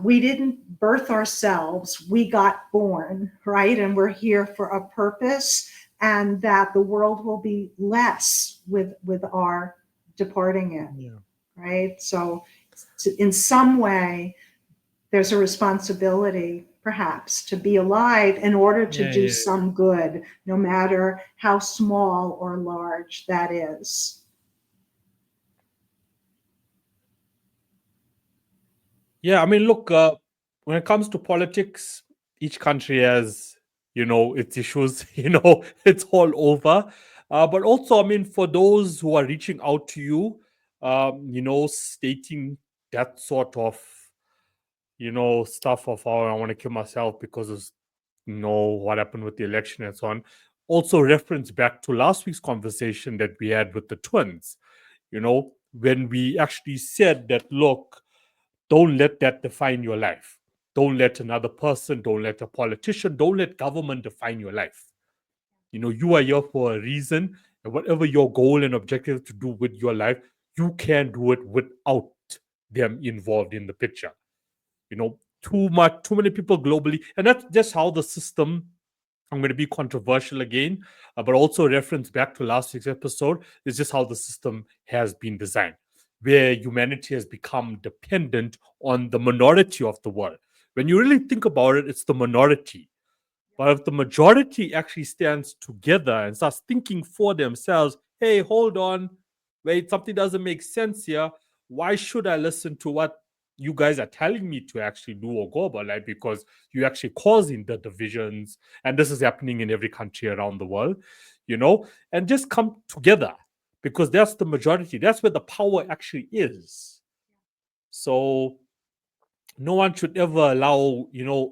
we didn't birth ourselves, we got born, right? And we're here for a purpose, and that the world will be less with our departing it, Yeah. right? So in some way, there's a responsibility perhaps to be alive in order to Yeah. do Yeah. some good, no matter how small or large that is. Yeah, I mean, look, when it comes to politics, each country has, its issues, it's all over. But also, I mean, for those who are reaching out to you, stating that sort of, stuff of how I want to kill myself because of, what happened with the election and so on. Also, reference back to last week's conversation that we had with the twins, when we actually said that, look, don't let that define your life. Don't let another person, don't let a politician, don't let government define your life. You are here for a reason, and whatever your goal and objective to do with your life, you can do it without them involved in the picture. Too many people globally, and that's just how the system. I'm going to be controversial again, but also reference back to last week's episode. Is just how the system has been designed, where humanity has become dependent on the minority of the world. When you really think about it, it's the minority. But if the majority actually stands together and starts thinking for themselves, hey, hold on, wait, something doesn't make sense here. Why should I listen to what you guys are telling me to actually do or go about life? Because you're actually causing the divisions. And this is happening in every country around the world, and just come together, because that's the majority. That's where the power actually is. So no one should ever allow,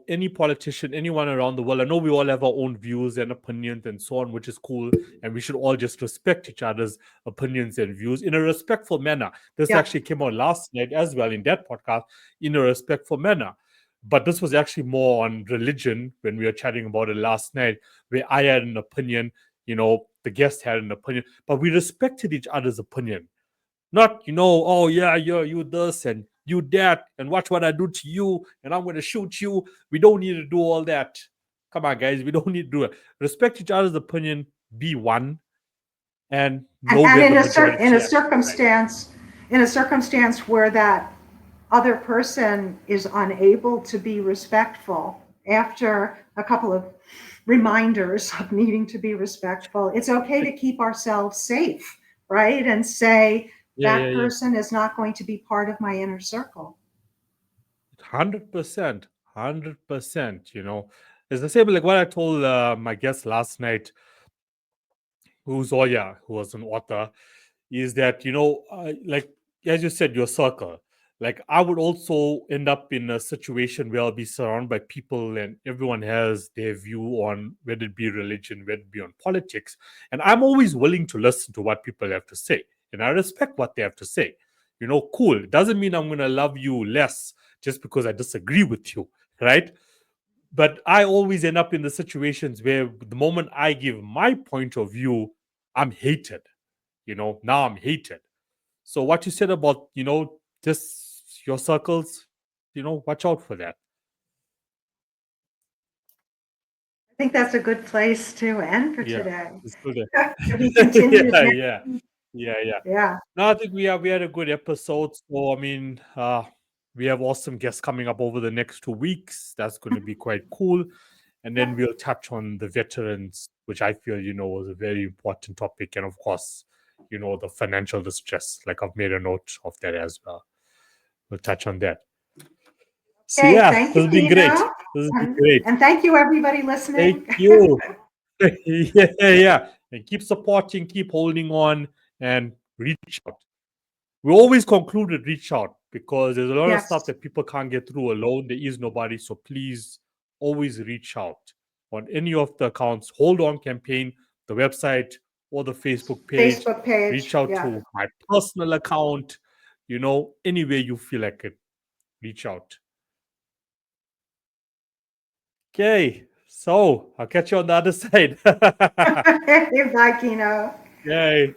any politician, anyone around the world. I know we all have our own views and opinions and so on, which is cool. And we should all just respect each other's opinions and views in a respectful manner. This Yeah. actually came out last night as well in that podcast, in a respectful manner. But this was actually more on religion when we were chatting about it last night, where I had an opinion, the guest had an opinion, but we respected each other's opinion. Not, oh yeah, you this, and you that, and watch what I do to you, and I'm going to shoot you. We don't need to do all that. Come on, guys. We don't need to do it. Respect each other's opinion. Be one, and know And where in the a majority in a actually circumstance, in a circumstance where that other person is unable to be respectful after a couple of reminders of needing to be respectful, it's okay to keep ourselves safe, right? And say Yeah, that yeah, yeah. person is not going to be part of my inner circle. 100%. 100%. You know, it's the same like what I told my guest last night, who's Oya, who was an author, is that, like, as you said, your circle. Like, I would also end up in a situation where I'll be surrounded by people and everyone has their view on whether it be religion, whether it be on politics. And I'm always willing to listen to what people have to say. And I respect what they have to say. Cool. It doesn't mean I'm going to love you less just because I disagree with you, right? But I always end up in the situations where the moment I give my point of view, I'm hated. Now I'm hated. So what you said about, just your circles, watch out for that. I think that's a good place to end for Yeah. today. It's good. We continue yeah, next. yeah. Yeah. No, I think we had a good episode. So I mean, we have awesome guests coming up over the next 2 weeks. That's going to be quite cool. And then we'll touch on the veterans, which I feel, was a very important topic. And of course, the financial distress. Like I've made a note of that as well. We'll touch on that. So Okay, yeah, thank this you, has been great. Pino. This has been great. And thank you, everybody listening. Thank you. yeah. And keep supporting, keep holding on, and reach out. We always concluded reach out because there's a lot of Yes. stuff that people can't get through alone. There is nobody. So please always reach out on any of the accounts. Hold On campaign, the website, or the Facebook page. Facebook page. Reach out Yeah. to my personal account. Anywhere you feel like it, reach out. Okay. So I'll catch you on the other side. Bye, Kino. Yay.